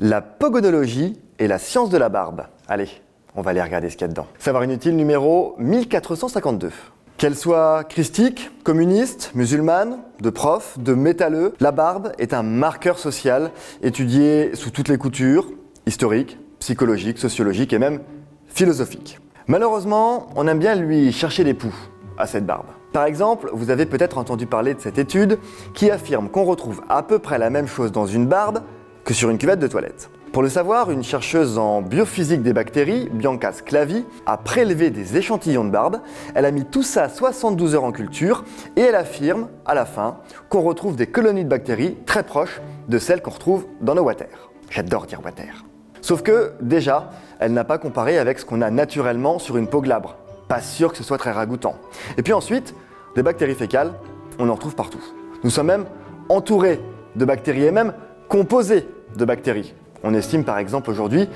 La pogonologie et la science de la barbe. Allez, on va aller regarder ce qu'il y a dedans. Savoir inutile numéro 1452. Qu'elle soit christique, communiste, musulmane, de prof, de métalleux, la barbe est un marqueur social étudié sous toutes les coutures, historique, psychologique, sociologique et même philosophique. Malheureusement, on aime bien lui chercher des poux à cette barbe. Par exemple, vous avez peut-être entendu parler de cette étude qui affirme qu'on retrouve à peu près la même chose dans une barbe que sur une cuvette de toilette. Pour le savoir, une chercheuse en biophysique des bactéries, Bianca Sclavi, a prélevé des échantillons de barbe. Elle a mis tout ça 72 heures en culture et elle affirme, à la fin, qu'on retrouve des colonies de bactéries très proches de celles qu'on retrouve dans nos water. J'adore dire water. Sauf que, déjà, elle n'a pas comparé avec ce qu'on a naturellement sur une peau glabre. Pas sûr que ce soit très ragoûtant. Et puis ensuite, des bactéries fécales, on en retrouve partout. Nous sommes même entourés de bactéries et même composés de bactéries. On estime par exemple aujourd'hui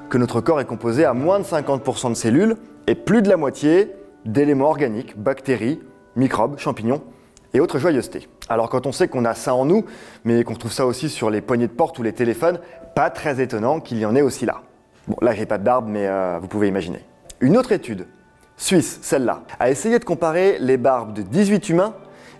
que notre corps est composé à moins de 50% de cellules et plus de la moitié d'éléments organiques, bactéries, microbes, champignons et autres joyeusetés. Alors quand on sait qu'on a ça en nous, mais qu'on retrouve ça aussi sur les poignées de porte ou les téléphones, pas très étonnant qu'il y en ait aussi là. Bon, là j'ai pas de barbe, mais vous pouvez imaginer. Une autre étude, suisse, celle-là, a essayé de comparer les barbes de 18 humains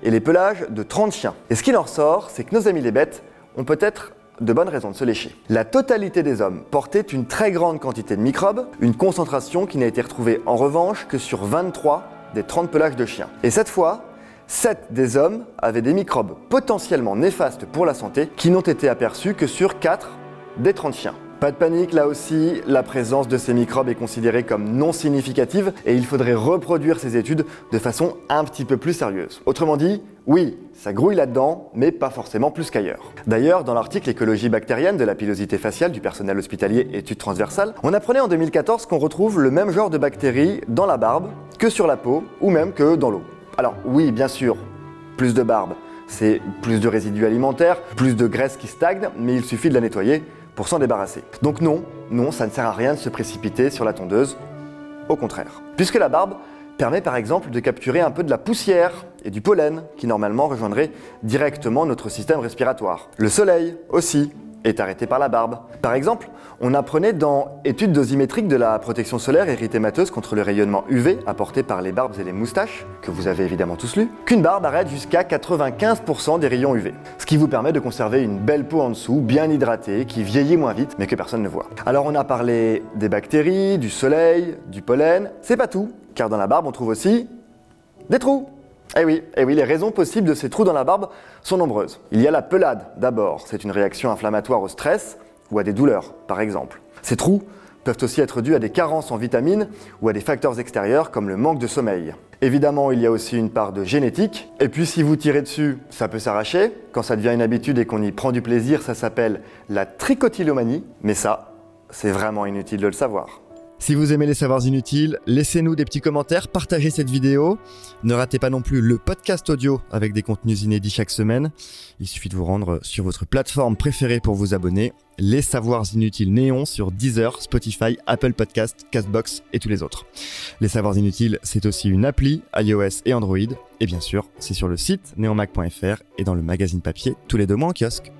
et les pelages de 30 chiens. Et ce qu'il en ressort, c'est que nos amis les bêtes ont peut-être de bonnes raisons de se lécher. La totalité des hommes portait une très grande quantité de microbes, une concentration qui n'a été retrouvée en revanche que sur 23 des 30 pelages de chiens. Et cette fois, 7 des hommes avaient des microbes potentiellement néfastes pour la santé qui n'ont été aperçus que sur 4 des 30 chiens. Pas de panique, là aussi, la présence de ces microbes est considérée comme non significative et il faudrait reproduire ces études de façon un petit peu plus sérieuse. Autrement dit, oui, ça grouille là-dedans, mais pas forcément plus qu'ailleurs. D'ailleurs, dans l'article Écologie bactérienne de la pilosité faciale du personnel hospitalier études transversales, on apprenait en 2014 qu'on retrouve le même genre de bactéries dans la barbe que sur la peau ou même que dans l'eau. Alors oui, bien sûr, plus de barbe, c'est plus de résidus alimentaires, plus de graisse qui stagne, mais il suffit de la nettoyer pour s'en débarrasser. Donc non, ça ne sert à rien de se précipiter sur la tondeuse, au contraire. Puisque la barbe permet par exemple de capturer un peu de la poussière et du pollen qui normalement rejoindrait directement notre système respiratoire. Le soleil aussi est arrêté par la barbe. Par exemple, on apprenait dans Études dosimétriques de la protection solaire érythémateuse contre le rayonnement UV apporté par les barbes et les moustaches, que vous avez évidemment tous lu, qu'une barbe arrête jusqu'à 95% des rayons UV. Ce qui vous permet de conserver une belle peau en dessous, bien hydratée, qui vieillit moins vite, mais que personne ne voit. Alors on a parlé des bactéries, du soleil, du pollen, c'est pas tout, car dans la barbe on trouve aussi des trous. Eh oui, les raisons possibles de ces trous dans la barbe sont nombreuses. Il y a la pelade, d'abord. C'est une réaction inflammatoire au stress ou à des douleurs, par exemple. Ces trous peuvent aussi être dus à des carences en vitamines ou à des facteurs extérieurs comme le manque de sommeil. Évidemment, il y a aussi une part de génétique. Et puis si vous tirez dessus, ça peut s'arracher. Quand ça devient une habitude et qu'on y prend du plaisir, ça s'appelle la trichotillomanie. Mais ça, c'est vraiment inutile de le savoir. Si vous aimez les savoirs inutiles, laissez-nous des petits commentaires, partagez cette vidéo. Ne ratez pas non plus le podcast audio avec des contenus inédits chaque semaine. Il suffit de vous rendre sur votre plateforme préférée pour vous abonner. Les savoirs inutiles Néon sur Deezer, Spotify, Apple Podcast, Castbox et tous les autres. Les savoirs inutiles, c'est aussi une appli iOS et Android. Et bien sûr, c'est sur le site neonmac.fr et dans le magazine papier tous les 2 mois en kiosque.